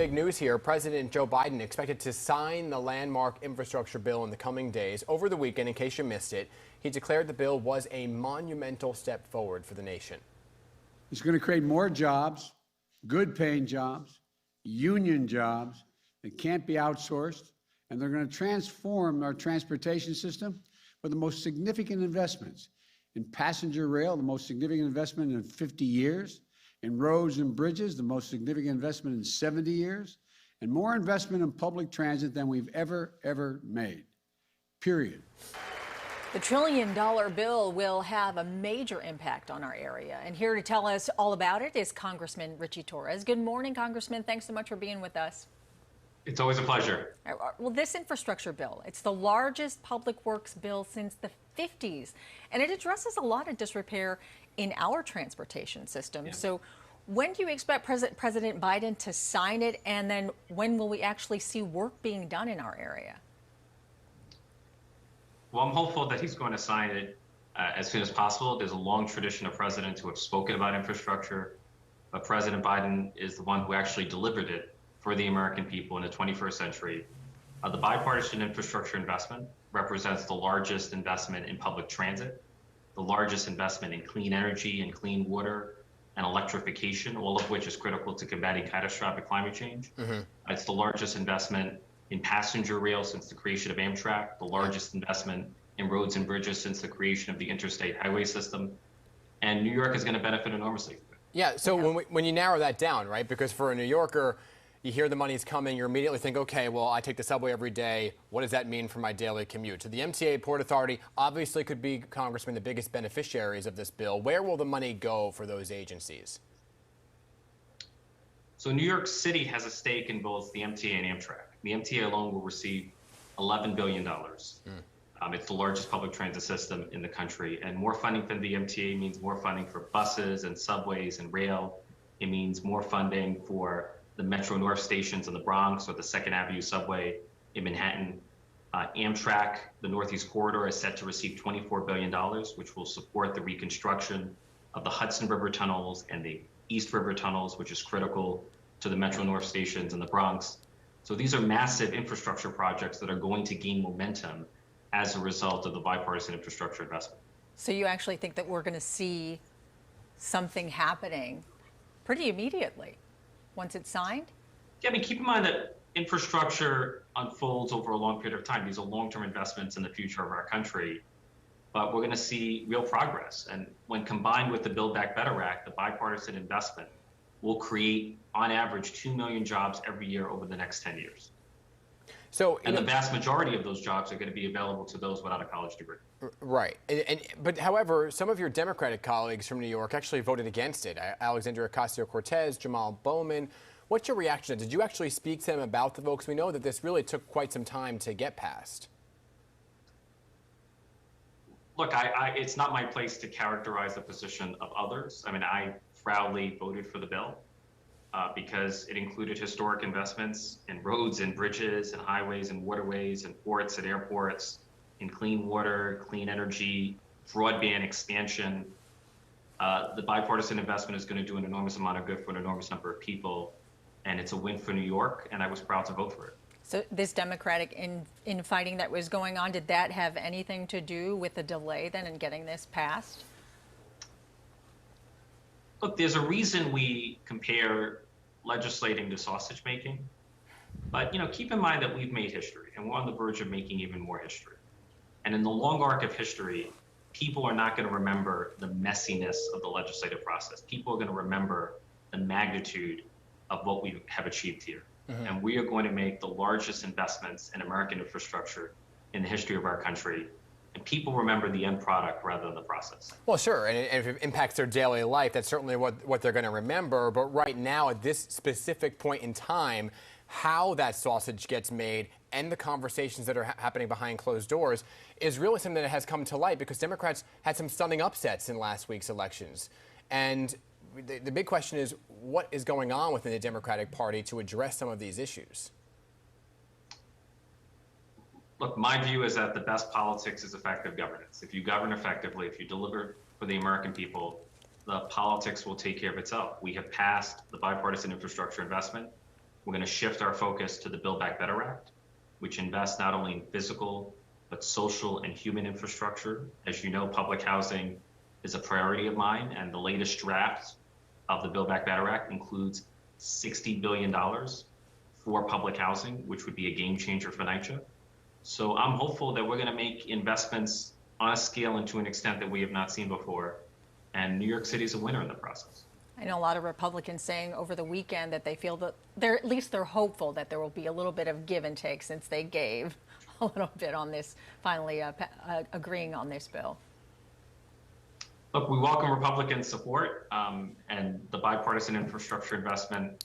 big news here. President Joe Biden expected to sign the landmark infrastructure bill in the coming days. Over the weekend, in case you missed it, he declared the bill was a monumental step forward for the nation. It's going to create more jobs, good paying jobs, union jobs that can't be outsourced, and they're going to transform our transportation system with the most significant investments in passenger rail, the most significant investment in 50 years, in roads and bridges, the most significant investment in 70 years, and more investment in public transit than we've ever made, period. The $1 trillion bill will have a major impact on our area. And here to tell us all about it is Congressman Ritchie Torres. Good morning, Congressman. Thanks so much for being with us. It's always a pleasure. Well, this infrastructure bill, it's the largest public works bill since the 50s, and it addresses a lot of disrepair in our transportation system. Yeah. So when do you expect President Biden to sign it, and then when will we actually see work being done in our area? Well, I'm hopeful that he's going to sign it as soon as possible. There's a long tradition of presidents who have spoken about infrastructure, but President Biden is the one who actually delivered it for the American people in the 21st century. The bipartisan infrastructure investment represents the largest investment in public transit, the largest investment in clean energy and clean water and electrification, all of which is critical to combating catastrophic climate change. It's the largest investment in passenger rail since the creation of Amtrak, the largest investment in roads and bridges since the creation of the interstate highway system. And New York is going to benefit enormously. Yeah, so when you narrow that down, right, because for a New Yorker, you hear the money's coming, you immediately think, okay, well, I take the subway every day. What does that mean for my daily commute? So the MTA Port Authority obviously could be, Congressman, the biggest beneficiaries of this bill. Where will the money go for those agencies? So New York City has a stake in both the MTA and Amtrak. The MTA alone will receive $11 billion. It's the largest public transit system in the country. And more funding from the MTA means more funding for buses and subways and rail. It means more funding for the Metro North stations in the Bronx or the 2nd Avenue subway in Manhattan. Amtrak, the Northeast Corridor, is set to receive $24 billion, which will support the reconstruction of the Hudson River tunnels and the East River tunnels, which is critical to the Metro North stations in the Bronx. So these are massive infrastructure projects that are going to gain momentum as a result of the bipartisan infrastructure investment. So you actually think that we're going to see something happening pretty immediately once it's signed? Yeah, I mean, keep in mind that infrastructure unfolds over a long period of time. These are long-term investments in the future of our country, but we're going to see real progress. And when combined with the Build Back Better Act, the bipartisan investment will create, on average, 2 million jobs every year over the next 10 years. And the vast majority of those jobs are going to be available to those without a college degree. Right. But however, some of your Democratic colleagues from New York actually voted against it. Alexandria Ocasio-Cortez, Jamal Bowman. What's your reaction? Did you actually speak to them about the vote? Because we know that this really took quite some time to get passed. Look, it's not my place to characterize the position of others. I mean, I proudly voted for the bill because it included historic investments in roads and bridges and highways and waterways and ports and airports, in clean water, clean energy, broadband expansion. The bipartisan investment is going to do an enormous amount of good for an enormous number of people, and it's a win for New York, and I was proud to vote for it. So this Democratic infighting that was going on, did that have anything to do with the delay then in getting this passed? Look, there's a reason we compare legislating to sausage making, but keep in mind that we've made history, and we're on the verge of making even more history. And in the long arc of history, people are not going to remember the messiness of the legislative process. People are going to remember the magnitude of what we have achieved here. And we are going to make the largest investments in American infrastructure in the history of our country. And people remember the end product rather than the process. Well, sure, and if it impacts their daily life, that's certainly what they're going to remember. But right now, at this specific point in time, how that sausage gets made and the conversations that are happening behind closed doors is really something that has come to light because Democrats had some stunning upsets in last week's elections. And the big question is, what is going on within the Democratic Party to address some of these issues? Look, my view is that the best politics is effective governance. If you govern effectively, if you deliver for the American people, the politics will take care of itself. We have passed the bipartisan infrastructure investment. We're going to shift our focus to the Build Back Better Act, which invests not only in physical, but social and human infrastructure. As you know, public housing is a priority of mine, and the latest draft of the Build Back Better Act includes $60 billion for public housing, which would be a game changer for NYCHA. So I'm hopeful that we're going to make investments on a scale and to an extent that we have not seen before, and New York City is a winner in the process. I know a lot of Republicans saying over the weekend that they feel that they're hopeful that there will be a little bit of give and take since they gave a little bit on this, finally agreeing on this bill. Look, we welcome Republican support, and the bipartisan infrastructure investment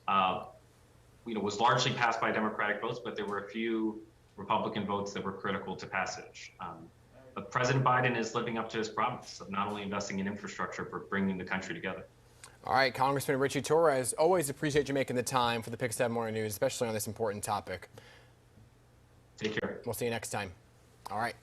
was largely passed by Democratic votes, but there were a few Republican votes that were critical to passage. But President Biden is living up to his promise of not only investing in infrastructure, but bringing the country together. All right, Congressman Ritchie Torres, always appreciate you making the time for the Pick 7 Morning News, especially on this important topic. Take care. We'll see you next time. All right.